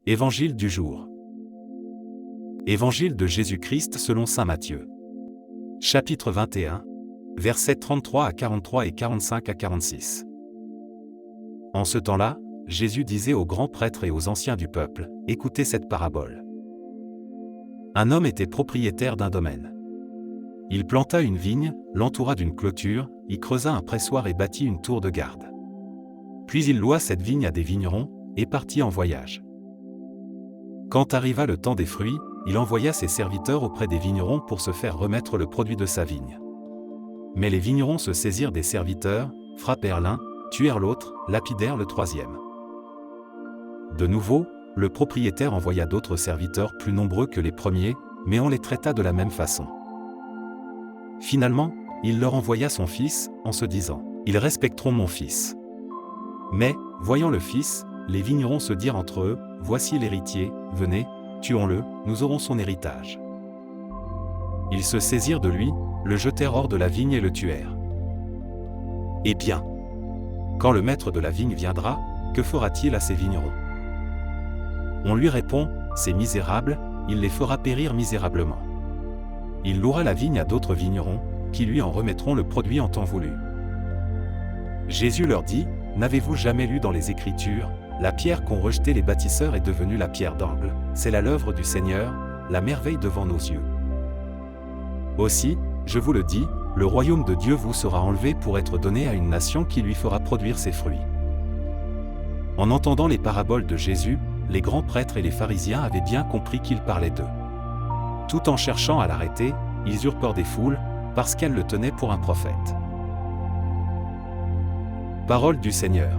Évangile du jour. Évangile de Jésus-Christ selon saint Matthieu. Chapitre 21, versets 33 à 43 et 45 à 46. En ce temps-là, Jésus disait aux grands prêtres et aux anciens du peuple, « Écoutez cette parabole. Un homme était propriétaire d'un domaine. Il planta une vigne, l'entoura d'une clôture, y creusa un pressoir et bâtit une tour de garde. Puis il loua cette vigne à des vignerons, et partit en voyage. Quand arriva le temps des fruits, il envoya ses serviteurs auprès des vignerons pour se faire remettre le produit de sa vigne. Mais les vignerons se saisirent des serviteurs, frappèrent l'un, tuèrent l'autre, lapidèrent le troisième. De nouveau, le propriétaire envoya d'autres serviteurs plus nombreux que les premiers, mais on les traita de la même façon. Finalement, il leur envoya son fils, en se disant, « Ils respecteront mon fils. » Mais, voyant le fils, les vignerons se dirent entre eux, « Voici l'héritier, venez, tuons-le, nous aurons son héritage. » Ils se saisirent de lui, le jetèrent hors de la vigne et le tuèrent. Eh bien, quand le maître de la vigne viendra, que fera-t-il à ces vignerons? On lui répond, « Ces misérables, il les fera périr misérablement. » Il louera la vigne à d'autres vignerons, qui lui en remettront le produit en temps voulu. Jésus leur dit, « N'avez-vous jamais lu dans les Écritures, la pierre qu'ont rejetée les bâtisseurs est devenue la pierre d'angle, c'est là l'œuvre du Seigneur, la merveille devant nos yeux. Aussi, je vous le dis, le royaume de Dieu vous sera enlevé pour être donné à une nation qui lui fera produire ses fruits. » En entendant les paraboles de Jésus, les grands prêtres et les pharisiens avaient bien compris qu'il parlait d'eux. Tout en cherchant à l'arrêter, ils eurent peur des foules, parce qu'elles le tenaient pour un prophète. Parole du Seigneur.